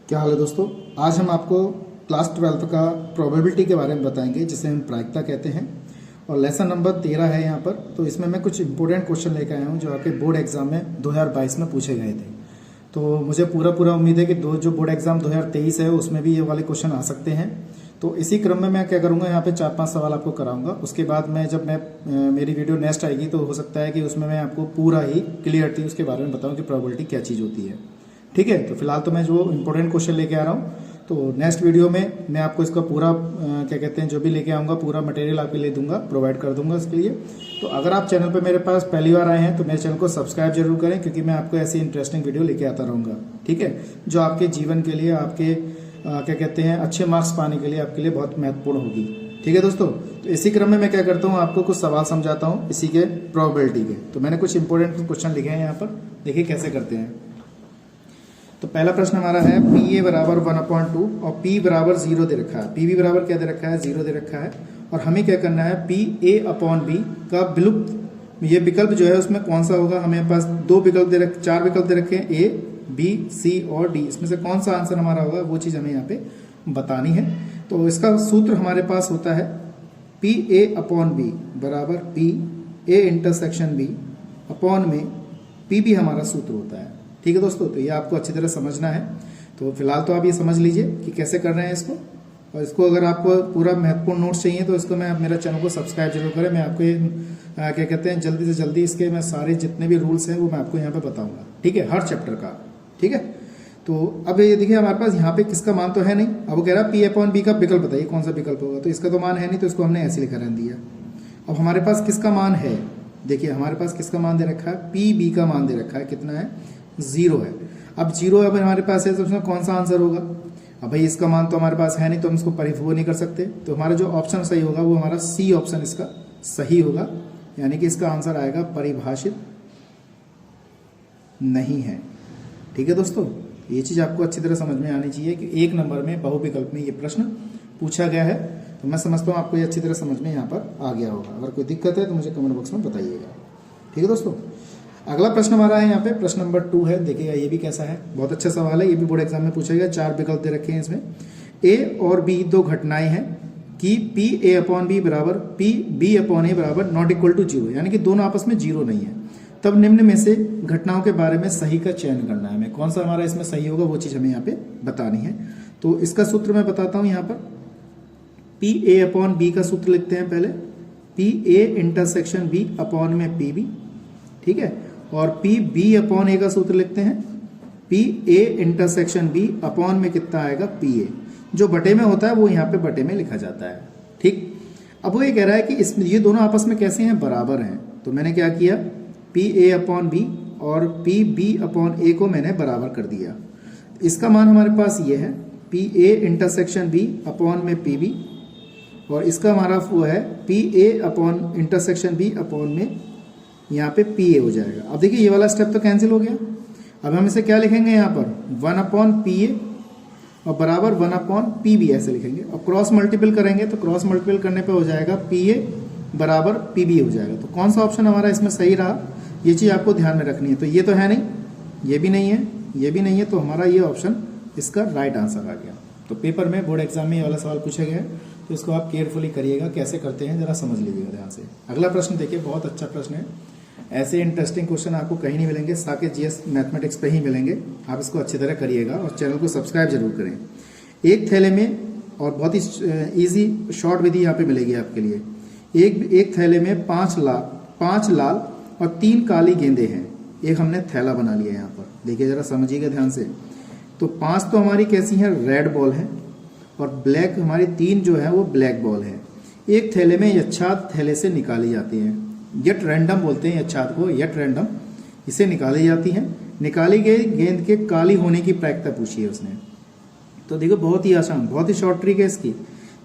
क्या हाल है दोस्तों। आज हम आपको क्लास 12 का प्रोबेबिलिटी के बारे में बताएंगे, जिसे हम प्रायिकता कहते हैं। और लेसन नंबर 13 है यहाँ पर। तो इसमें मैं कुछ इंपॉर्टेंट क्वेश्चन लेकर आया हूँ जो आपके बोर्ड एग्जाम में 2022 में पूछे गए थे। तो मुझे पूरा उम्मीद है कि जो बोर्ड एग्जाम 2023 है उसमें भी ये वाले क्वेश्चन आ सकते हैं। तो इसी क्रम में मैं क्या करूँगा, यहाँ पे 4-5 सवाल आपको कराऊंगा। उसके बाद मैं जब मेरी वीडियो नेक्स्ट आएगी तो हो सकता है कि उसमें मैं आपको पूरा ही क्लियरली उसके बारे में बताऊँ कि प्रोबेबिलिटी क्या चीज़ होती है। ठीक है, तो फिलहाल तो मैं जो इंपॉर्टेंट क्वेश्चन लेके आ रहा हूँ, तो नेक्स्ट वीडियो में मैं आपको इसका पूरा क्या कहते हैं जो भी लेके आऊँगा पूरा मटेरियल आपके लिए दूंगा, प्रोवाइड कर दूंगा इसके लिए। तो अगर आप चैनल पर मेरे पास पहली बार आए हैं तो मेरे चैनल को सब्सक्राइब जरूर करें, क्योंकि मैं आपको ऐसी इंटरेस्टिंग वीडियो लेके आता रहूँगा। ठीक है, जो आपके जीवन के लिए, आपके क्या कहते हैं अच्छे मार्क्स पाने के लिए आपके लिए बहुत महत्वपूर्ण होगी। ठीक है दोस्तों, तो इसी क्रम में मैं क्या करता हूँ, आपको कुछ सवाल समझाता हूँ इसी के प्रोबेबिलिटी के। तो मैंने कुछ इंपॉर्टेंट क्वेश्चन लिखे हैं यहाँ पर, देखिए कैसे करते हैं। तो पहला प्रश्न हमारा है पी ए बराबर 1/2 और पी बराबर 0 दे रखा है। पी बी बराबर क्या दे रखा है, 0 दे रखा है। और हमें क्या करना है, पी ए अपॉन बी का विलुप्त ये विकल्प जो है उसमें कौन सा होगा। हमें पास 4 विकल्प दे रखे हैं, ए बी सी और डी। इसमें से कौन सा आंसर हमारा होगा वो चीज़ हमें यहाँ पे बतानी है। तो इसका सूत्र हमारे पास होता है पी ए अपॉन बी बराबर P A intersection B upon में पी बी हमारा सूत्र होता है। ठीक है दोस्तों, तो ये आपको अच्छी तरह समझना है। तो फिलहाल तो आप ये समझ लीजिए कि कैसे कर रहे हैं इसको। और इसको अगर आपको पूरा महत्वपूर्ण नोट्स चाहिए तो इसको मैं मेरा चैनल को सब्सक्राइब जरूर करें। मैं आपको क्या कहते हैं जल्दी से जल्दी इसके मैं सारे जितने भी रूल्स हैं वो मैं आपको यहाँ पे बताऊंगा। ठीक है, हर चैप्टर का। ठीक है, तो अब ये देखिए हमारे पास यहाँ पे किसका मान तो है नहीं। अब वो कह रहा है पी अपॉन बी का विकल्प बताइए कौन सा विकल्प होगा। तो इसका तो मान है नहीं, तो इसको हमने ऐसे लिखा रहने दिया। अब हमारे पास किसका मान है, देखिए हमारे पास किसका मान दे रखा है, पी बी का मान दे रखा है। कितना है, 0 है। अब 0 अब हमारे पास है तो उसमें कौन सा आंसर होगा। अब भाई इसका मान तो हमारे पास है नहीं, तो हम इसको परिपूर्ण नहीं कर सकते। तो हमारा जो ऑप्शन सही होगा वो हमारा सी ऑप्शन इसका सही होगा, यानी कि इसका आंसर आएगा परिभाषित नहीं है। ठीक है दोस्तों, ये चीज आपको अच्छी तरह समझ में आनी चाहिए कि 1 नंबर में बहुविकल्प में ये प्रश्न पूछा गया है। तो मैं समझता हूँ आपको ये अच्छी तरह समझ में यहाँ पर आ गया होगा। अगर कोई दिक्कत है तो मुझे कमेंट बॉक्स में बताइएगा। ठीक है दोस्तों, अगला प्रश्न हमारा है यहाँ पे प्रश्न नंबर 2 है। देखिएगा ये भी कैसा है, बहुत अच्छा सवाल है। ये भी बोर्ड एग्जाम में पूछा गया। 4 विकल्प दे रखे हैं इसमें। ए और बी 2 घटनाएं हैं कि पी ए अपॉन बी बराबर पी बी अपॉन ए बराबर नॉट इक्वल टू 0, यानी कि दोनों आपस में 0 नहीं है। तब निम्न में से घटनाओं के बारे में सही का चयन करना है हमें। कौन सा हमारा इसमें सही होगा वो चीज हमें यहाँ पे बतानी है। तो इसका सूत्र मैं बताता हूँ यहाँ पर। पी ए अपॉन बी का सूत्र लिखते हैं पहले, P A intersection B upon में पी बी। ठीक है, और पी बी अपॉन ए का सूत्र लिखते हैं, P A intersection B upon में कितना आएगा, पी ए। जो बटे में होता है वो यहाँ पे बटे में लिखा जाता है। ठीक, अब वो ये कह रहा है कि इसमें ये दोनों आपस में कैसे हैं, बराबर हैं। तो मैंने क्या किया, पी ए अपॉन बी और पी बी अपॉन ए को मैंने बराबर कर दिया। इसका मान हमारे पास ये है P A intersection B upon में पी बी, और इसका हमारा वो है P A upon intersection B upon में यहाँ पे पी ए हो जाएगा। अब देखिए ये वाला स्टेप तो कैंसिल हो गया। अब हम इसे क्या लिखेंगे यहाँ पर, 1 अपॉन पी ए और बराबर 1 अपॉन पी बी ऐसे लिखेंगे। और क्रॉस मल्टीपल करेंगे तो क्रॉस मल्टीपल करने पे हो जाएगा पी ए बराबर पी बी हो जाएगा। तो कौन सा ऑप्शन हमारा इसमें सही रहा, ये चीज़ आपको ध्यान में रखनी है। तो ये तो है नहीं, ये भी नहीं है, ये भी नहीं है, तो हमारा ये ऑप्शन इसका राइट आंसर आ गया। तो पेपर में बोर्ड एग्जाम में ये वाला सवाल पूछा गया है, तो इसको आप केयरफुली करिएगा। कैसे करते हैं जरा समझ लीजिएगा ध्यान से। अगला प्रश्न देखिए, बहुत अच्छा प्रश्न है। ऐसे इंटरेस्टिंग क्वेश्चन आपको कहीं नहीं मिलेंगे, साके जीएस मैथमेटिक्स पे ही मिलेंगे। आप इसको अच्छी तरह करिएगा और चैनल को सब्सक्राइब जरूर करें। एक थैले में, और बहुत ही इजी शॉर्ट विधि यहाँ पे मिलेगी आपके लिए। एक थैले में 5 लाल और 3 काली गेंदे हैं। एक हमने थैला बना लिया यहाँ पर, देखिए जरा समझिएगा ध्यान से। तो 5 तो हमारी कैसी हैं, रेड बॉल है, और ब्लैक हमारी 3 जो है वो ब्लैक बॉल है। एक थैले में यच्छात थैले से निकाली जाती है, यट रैंडम बोलते हैं यच्छात को, यट रैंडम इसे निकाली जाती है। निकाली गई गेंद के काली होने की प्रायिकता पूछी है उसने। तो देखो बहुत ही आसान, बहुत ही शॉर्ट ट्रिक है इसकी।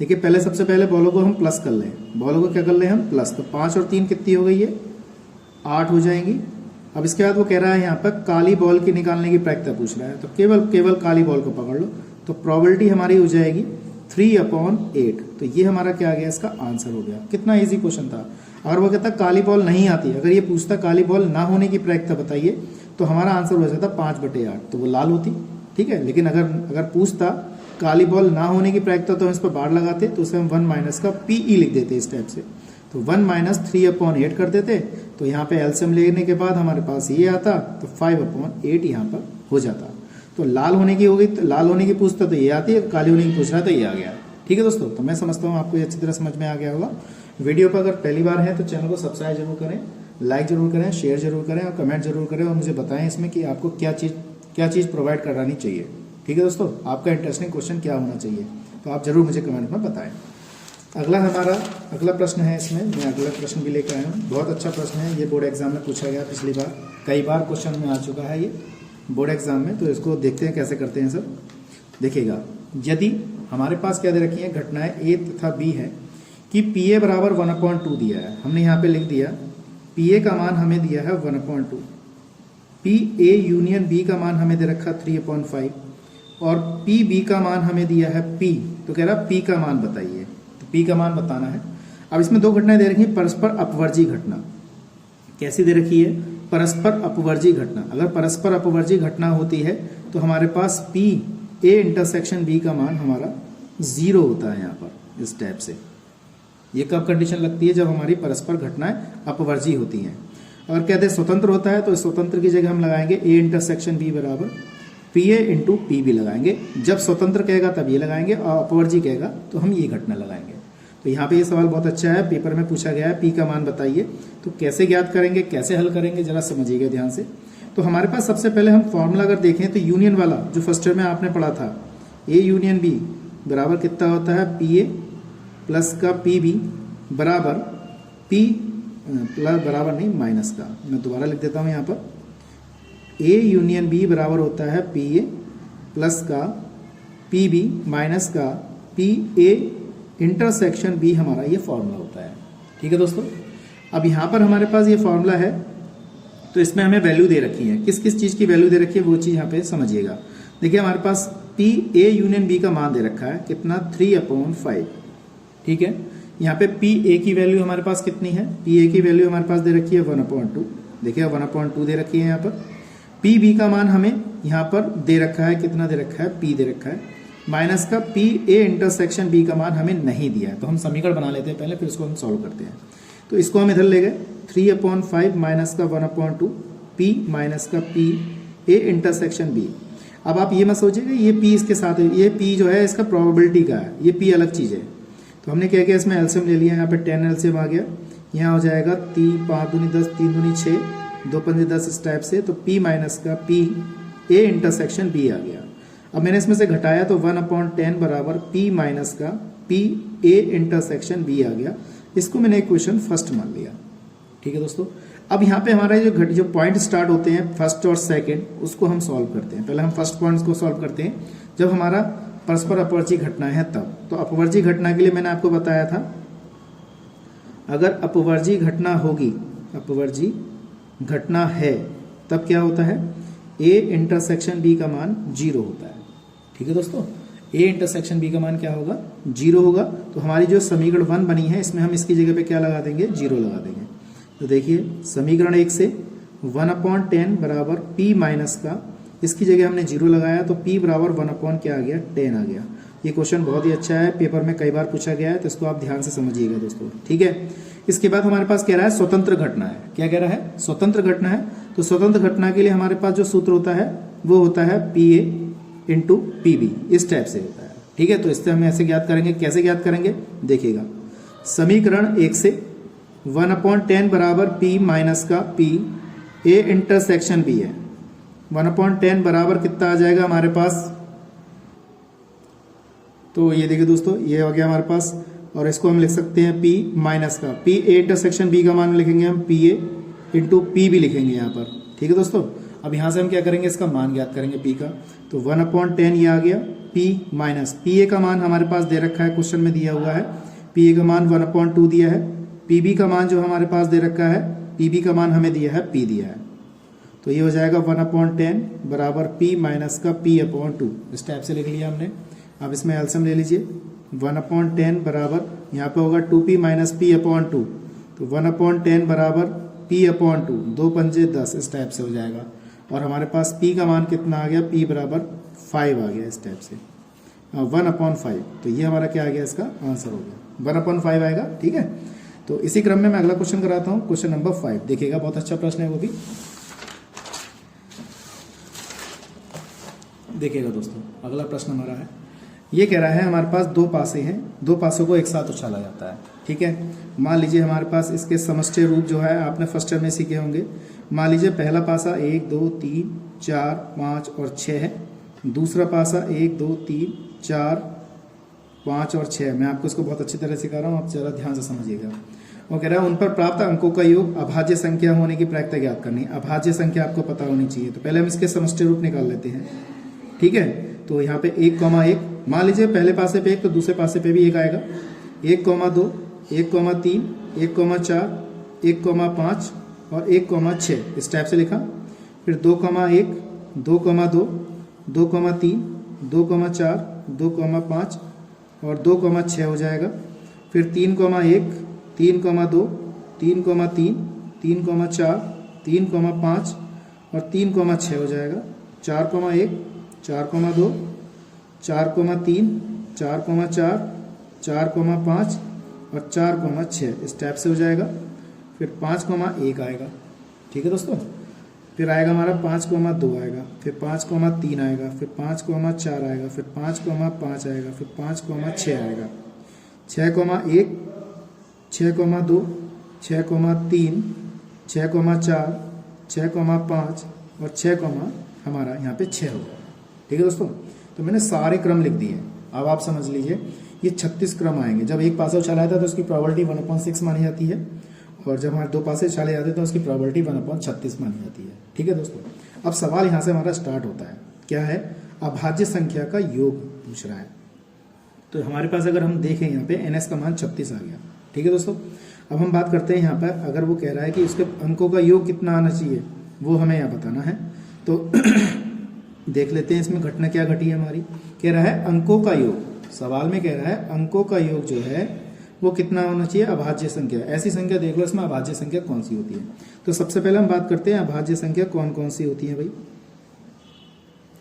देखिए सबसे पहले बॉलों को हम प्लस कर लें। बॉलों को क्या कर लें हम, प्लस। तो 5 और 3 कितनी हो गई है, 8 हो जाएंगी। अब इसके बाद वो कह रहा है यहाँ पर काली बॉल की निकालने की प्रायिकता पूछ रहा है। तो केवल काली बॉल को पकड़ लो। तो प्रोबेबिलिटी हमारी हो जाएगी 3/8। तो ये हमारा क्या आ गया, इसका आंसर हो गया। कितना इजी क्वेश्चन था। अगर वो कहता काली बॉल नहीं आती, अगर ये पूछता काली बॉल ना होने की प्रायिकता बताइए, तो हमारा आंसर हो जाता 5/8, तो वो लाल होती। ठीक है। लेकिन अगर पूछता काली बॉल ना होने की प्रायिकता तो हम इस पर बार लगाते, तो उसे हम 1 माइनस का PE लिख देते इस टाइप से। तो 1 माइनस 3/8 कर देते, तो यहाँ पे एलसीएम लेने के बाद हमारे पास ये आता, तो 5/8 यहाँ पर हो जाता। तो लाल होने की हो गई, तो लाल होने की पूछता तो ये आती है, काली होने की पूछ रहा तो ये आ गया। ठीक है दोस्तों, तो मैं समझता हूँ आपको ये अच्छी तरह समझ में आ गया होगा। वीडियो पर अगर पहली बार है तो चैनल को सब्सक्राइब जरूर करें, लाइक जरूर करें, शेयर जरूर करें और कमेंट जरूर करें, और मुझे बताएं इसमें कि आपको क्या चीज़ प्रोवाइड करानी चाहिए। ठीक है दोस्तों, आपका इंटरेस्टिंग क्वेश्चन क्या होना चाहिए, तो आप जरूर मुझे कमेंट में बताएं। अगला प्रश्न है, इसमें मैं अगला प्रश्न भी लेकर आया हूँ। बहुत अच्छा प्रश्न है, ये बोर्ड एग्जाम में पूछा गया पिछली बार, कई बार क्वेश्चन में आ चुका है ये बोर्ड एग्जाम में। तो इसको देखते हैं कैसे करते हैं सर। देखिएगा, यदि हमारे पास क्या दे रखी है, घटनाएं ए तथा बी है कि PA बराबर 1/2 दिया है। हमने यहाँ पे लिख दिया PA का मान हमें दिया है 1/2, PA यूनियन B का मान हमें दे रखा 3/5 और PB का मान हमें दिया है P। तो कह रहा P का मान बताइए, तो P का मान बताना है। अब इसमें दो घटनाएं दे रखी है, परस्पर अपवर्जी घटना। कैसी दे रखी है, परस्पर अपवर्जी घटना। अगर परस्पर अपवर्जी घटना होती है तो हमारे पास PA इंटरसेक्शन B का मान हमारा 0 होता है यहाँ पर इस टाइप से। ये कब कंडीशन लगती है, जब हमारी परस्पर घटनाएं अपवर्जी होती हैं। अगर कहते हैं स्वतंत्र होता है तो स्वतंत्र की जगह हम लगाएंगे A इंटरसेक्शन B बराबर PA इंटू PB लगाएंगे। जब स्वतंत्र कहेगा तब ये लगाएंगे, और अपवर्जी कहेगा तो हम ये घटना लगाएंगे। तो यहाँ पे ये सवाल बहुत अच्छा है, पेपर में पूछा गया है P का मान बताइए। तो कैसे ज्ञात करेंगे, कैसे हल करेंगे, जरा समझिएगा ध्यान से। तो हमारे पास सबसे पहले हम फॉर्मूला अगर देखें तो यूनियन वाला जो फर्स्ट ईयर में आपने पढ़ा था, A यूनियन B बराबर कितना होता है, PA प्लस का PB बराबर P प्लस बराबर नहीं माइनस का। मैं दोबारा लिख देता हूँ यहाँ पर, A यूनियन B बराबर होता है PA प्लस का PB माइनस का PA इंटरसेक्शन B, हमारा ये फॉर्मूला होता है। ठीक है दोस्तों, अब यहाँ पर हमारे पास ये फॉर्मूला है, तो इसमें हमें वैल्यू दे रखी है। किस किस चीज़ की वैल्यू दे रखी है वो चीज़ यहाँ पे समझिएगा। देखिए हमारे पास PA यूनियन B का मान दे रखा है कितना, 3/5। ठीक है, यहाँ पे PA की वैल्यू हमारे पास कितनी है, PA की वैल्यू हमारे पास दे रखी है 1/2। देखिए 1/2 दे रखी है यहाँ पर। PB का मान हमें यहाँ पर दे रखा है, कितना दे रखा है, P दे रखा है, माइनस का PA इंटरसेक्शन B का मान हमें नहीं दिया है। तो हम समीकरण बना लेते हैं पहले, फिर इसको हम सॉल्व करते हैं। तो इसको हम इधर ले गए, 3/5 माइनस का 1/2 P माइनस का PA इंटरसेक्शन B। अब आप ये मत सोचिएगा ये P इसके साथ है, ये P जो है इसका प्रोबेबिलिटी का है, ये P अलग चीज़ है। तो हमने क्या किया, इसमें एलसीएम ले लिया, यहाँ पे 10 एलसीएम आ गया। यहाँ हो जाएगा 3 5 दूनी 10, 3 दूनी 6, 2 पंजे 10 इस टाइप से। तो P माइनस का PA इंटरसेक्शन B आ गया। अब मैंने इसमें से घटाया तो 1/10 बराबर P माइनस का PA इंटरसेक्शन B आ गया। इसको मैंने इक्वेशन फर्स्ट मान लिया। ठीक है दोस्तों, अब यहाँ पे हमारा जो पॉइंट स्टार्ट होते हैं फर्स्ट और सेकंड, उसको हम सॉल्व करते हैं। पहले हम फर्स्ट पॉइंट को सॉल्व करते हैं, जब हमारा परस्पर अपवर्जी घटना है तब। तो अपवर्जी घटना के लिए मैंने आपको बताया था, अगर अपवर्जी घटना होगी, अपवर्जी घटना है, तब क्या होता है, A इंटरसेक्शन B का मान 0 होता है। ठीक है दोस्तों, A इंटरसेक्शन B का मान क्या होगा, 0 होगा। तो हमारी जो समीकरण 1 बनी है, इसमें हम इसकी जगह पे क्या लगा देंगे, 0 लगा देंगे। तो देखिए समीकरण 1 से 1/10 बराबर P माइनस का, इसकी जगह हमने 0 लगाया, तो P बराबर 1/ क्या आ गया, 10 आ गया। ये क्वेश्चन बहुत ही अच्छा है, पेपर में कई बार पूछा गया है, तो इसको आप ध्यान से समझिएगा दोस्तों। ठीक है, इसके बाद हमारे पास कह रहा है स्वतंत्र घटना है। क्या कह रहा है, स्वतंत्र घटना है। तो स्वतंत्र घटना के लिए हमारे पास जो सूत्र होता है वो होता है PA इंटू PB, इस टाइप से होता है। ठीक है, तो इससे हम ऐसे ज्ञात करेंगे। कैसे ज्ञात करेंगे, देखिएगा समीकरण 1 से 1/10 बराबर P माइनस का PA इंटरसेक्शन B है। 1/10 बराबर कितना आ जाएगा हमारे पास, तो ये देखिए दोस्तों, ये हो गया हमारे पास। और इसको हम लिख सकते हैं P माइनस का PA इंटरसेक्शन B का मान लिखेंगे हम PA इंटू PB लिखेंगे यहाँ पर। ठीक है दोस्तों, अब यहाँ से हम क्या करेंगे, इसका मान ज्ञात करेंगे P का। तो 1/10 ये आ गया, P माइनस PA का मान हमारे पास दे रखा है, क्वेश्चन में दिया हुआ है। PA का मान 1/2 दिया है। PB का मान जो हमारे पास दे रखा है, PB का मान हमें दिया है, P दिया है। तो ये हो जाएगा 1/10 बराबर P माइनस का P/2, इस टाइप से लिख लिया हमने। अब इसमें एलसीएम ले लीजिए, 1/10 बराबर यहाँ पे होगा 2P माइनस P/2, तो 1/10 बराबर P/2, 2 पंजे 10, इस टाइप से हो जाएगा। और हमारे पास P का मान कितना आ गया, P बराबर 5 आ गया इस टाइप से, 1/5। तो ये हमारा क्या आ गया, इसका आंसर हो गया 1/5 आएगा। ठीक है, तो इसी क्रम में मैं अगला क्वेश्चन कराता हूँ, क्वेश्चन नंबर 5। देखिएगा, बहुत अच्छा प्रश्न है वो भी। देखिएगा दोस्तों, अगला प्रश्न हमारा है, ये कह रहा है हमारे पास दो पासे हैं, दो पासों को एक साथ उछाला जाता है। ठीक है, मान लीजिए हमारे पास इसके समष्टि रूप जो है आपने फर्स्ट टर्म में सीखे होंगे। मान लीजिए पहला पासा 1 2 3 4 5 और 6 है, दूसरा पासा 1 2 3 4 5 और 6। मैं आपको इसको बहुत अच्छी तरह सिखा रहा हूँ, आप जरा ध्यान से समझिएगा। वो कह रहा है उन पर प्राप्त अंकों का योग अभाज्य संख्या होने की प्रायिकता ज्ञात करनी। अभाज्य संख्या आपको पता होनी चाहिए, तो पहले हम इसके समष्टि रूप निकाल लेते हैं। ठीक है, तो यहाँ पे 1,1, मान लीजिए पहले पासे पे 1 तो दूसरे पासे पे भी 1 आएगा। 1,2 1,3 1,4 1,5 और 1,6 इस टाइप से लिखा। फिर 2,1 2,2 2,3 2,4 2,5 और 2,6 हो जाएगा। फिर 3,1 3,2 3,3 3,4 3,5 और 3,6 हो जाएगा। 4,1 4,2 4,3 4,4 4,5 और 4,6 इस टाइप से हो जाएगा। फिर 5,1 आएगा। ठीक है दोस्तों, फिर आएगा हमारा 5,2 आएगा, फिर 5,3 आएगा, फिर 5,4 आएगा, फिर 5,5 आएगा, फिर 5,6 आएगा। 6,1 6,2 6,3 6,4 6,5 और 6, हमारा यहाँ पे 6 होगा। ठीक है दोस्तों, तो मैंने सारे क्रम लिख दिए। अब आप समझ लीजिए ये 36 क्रम आएंगे। जब एक पासा उछाला जाता है तो उसकी प्रोबेबिलिटी 1/6 मानी जाती है, और जब हमारे दो पासे उछाले जाते हैं तो उसकी प्रोबेबिलिटी 1/36 मानी जाती है। ठीक है दोस्तों, अब सवाल यहाँ से हमारा स्टार्ट होता है, क्या है, अभाज्य संख्या का योग पूछ रहा है। तो हमारे पास अगर हम देखें यहाँ पे NS का मान 36 आ गया। ठीक है दोस्तों, अब हम बात करते हैं यहाँ पर, अगर वो कह रहा है कि उसके अंकों का योग कितना आना चाहिए वो हमें यहाँ बताना है। तो देख लेते हैं इसमें घटना क्या घटी है हमारी। कह रहा है अंकों का योग, सवाल में कह रहा है अंकों का योग जो है वो कितना होना चाहिए, अभाज्य संख्या। ऐसी संख्या देख लो इसमें अभाज्य संख्या कौन सी होती है। तो सबसे पहले हम बात करते हैं अभाज्य संख्या कौन कौन सी होती है भाई।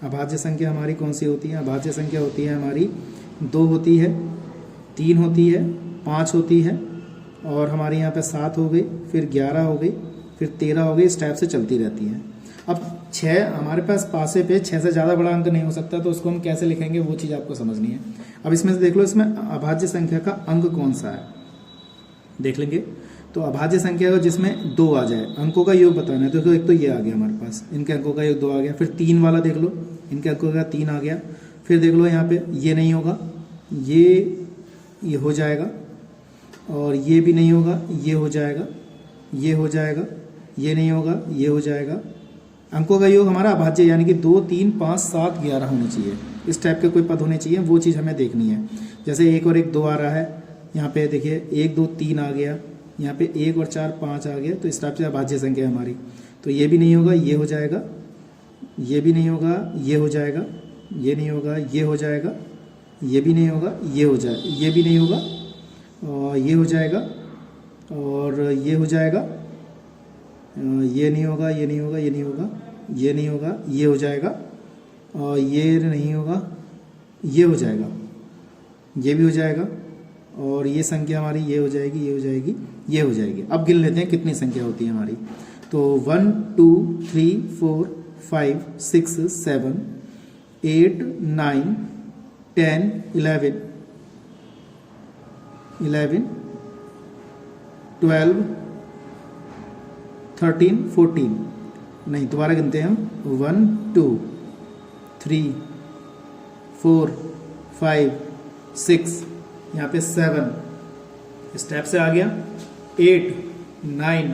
अभाज्य संख्या हमारी कौन सी होती है, अभाज्य संख्या होती है हमारी 2 होती है, 3 होती है, 5 होती है, और हमारे यहाँ पे 7 हो गई, फिर 11 हो गई, फिर 13 हो गई, इस टाइप से चलती रहती है। अब 6 हमारे पास पासे पे 6 से ज़्यादा बड़ा अंक नहीं हो सकता, तो उसको हम कैसे लिखेंगे वो चीज़ आपको समझनी है। अब इसमें से देख लो इसमें अभाज्य संख्या का अंक कौन सा है, देख लेंगे। तो अभाज्य संख्या का जिसमें 2 आ जाए, अंकों का योग बताना है। तो एक तो ये आ गया हमारे पास, इनके अंकों का योग 2 आ गया। फिर 3 वाला देख लो, इनके अंकों का 3 आ गया। फिर देख लो यहाँ पे ये नहीं होगा, ये हो जाएगा, और ये भी नहीं होगा, ये हो जाएगा, ये हो जाएगा, ये नहीं होगा, ये हो जाएगा। अंकों का योग हमारा अभाज्य यानी कि 2 3 5 7 11 होने चाहिए, इस टाइप के कोई पद होने चाहिए, वो चीज़ हमें देखनी है। जैसे 1 और 1 2 आ रहा है, यहाँ पे देखिए 1 2 3 आ गया, यहाँ पे 1 और 4 5 आ गया, तो इस टाइप से अभाज्य संख्या है हमारी। तो ये भी नहीं होगा, ये हो जाएगा, ये भी नहीं होगा, ये हो जाएगा, ये नहीं होगा, ये हो जाएगा, ये भी नहीं होगा, ये हो जाए, ये भी नहीं होगा, और ये हो जाएगा, और ये हो जाएगा, ये नहीं होगा, ये नहीं होगा, ये नहीं होगा, ये नहीं होगा, ये हो जाएगा, और ये नहीं होगा, ये हो जाएगा, ये भी हो जाएगा, और ये संख्या हमारी ये हो जाएगी, ये हो जाएगी, ये हो जाएगी। अब गिन लेते हैं कितनी संख्या होती है हमारी। तो 1 2 3 4 5 6 7 8 9 10 11 11 12 13 14, नहीं दोबारा गिनते हैं हम, 1 2 3 4 5 6, यहाँ पे 7 इस टाइप से आ गया, 8 9,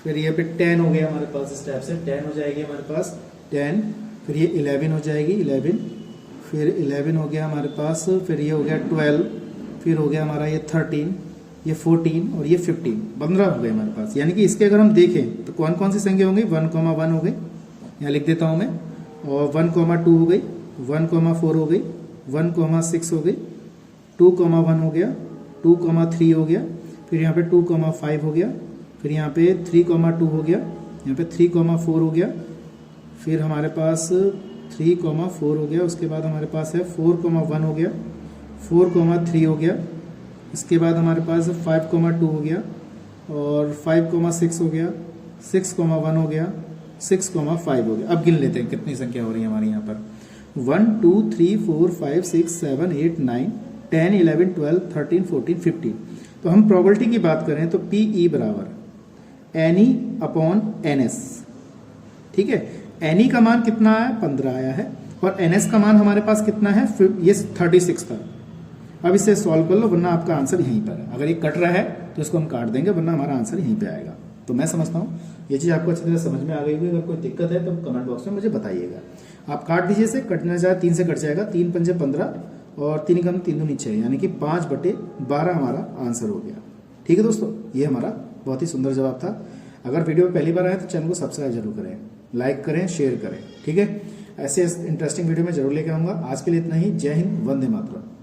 फिर यहाँ पे 10 हो गया हमारे पास, इस टाइप से 10 हो जाएगी हमारे पास 10, फिर ये 11 हो जाएगी 11, फिर 11 हो गया हमारे पास, फिर ये हो गया 12, फिर हो गया हमारा ये 13, ये 14 और ये 15, 15 हो गए हमारे पास। यानी कि इसके अगर हम देखें तो कौन कौन सी संख्या होंगी, 1,1 हो गई, यहाँ लिख देता हूँ मैं, और 1,2 हो गई, 1,4 हो गई, 1,6 हो गई, 2,1 हो गया, 2,3 हो गया, फिर यहाँ पे 2,5 हो गया, फिर यहाँ पे 3,2 हो गया, यहाँ पे 3,4 हो गया, फिर हमारे पास 3,4 हो गया। उसके बाद हमारे पास है 4,1 हो गया, 4,3 हो गया। इसके बाद हमारे पास 5,2 हो गया और 5,6 हो गया, 6,1 हो गया, 6,5 हो गया। अब गिन लेते हैं कितनी संख्या हो रही है हमारी यहाँ पर। 1 2 3 4 5 6 7 8 9 10 11 12 13 14 15। तो हम प्रोबेबिलिटी की बात करें तो PE बराबर NE अपॉन NS। ठीक है, NE का मान कितना आया, 15 आया है, और NS का मान हमारे पास कितना है, ये 36 था। अब इसे सॉल्व कर लो, वरना आपका आंसर यहीं पर है। अगर ये कट रहा है तो इसको हम काट देंगे, वरना हमारा आंसर यहीं पे आएगा। तो मैं समझता हूँ ये चीज़ आपको अच्छी तरह समझ में आ गई होगी। अगर कोई दिक्कत है तो कमेंट बॉक्स में मुझे बताइएगा। आप काट दीजिए इसे, कटना चाहे 3 से कट जाएगा, 3 पंजे 15 और 3 कम 3 दूनी 6, यानी कि 5/12 हमारा आंसर हो गया। ठीक है दोस्तों, ये हमारा बहुत ही सुंदर जवाब था। अगर वीडियो पहली बार आए तो चैनल को सब्सक्राइब जरूर करें, लाइक करें, शेयर करें। ठीक है, ऐसे इंटरेस्टिंग वीडियो में जरूर लेकर आऊँगा। आज के लिए इतना ही। जय हिंद, वंदे मातरम।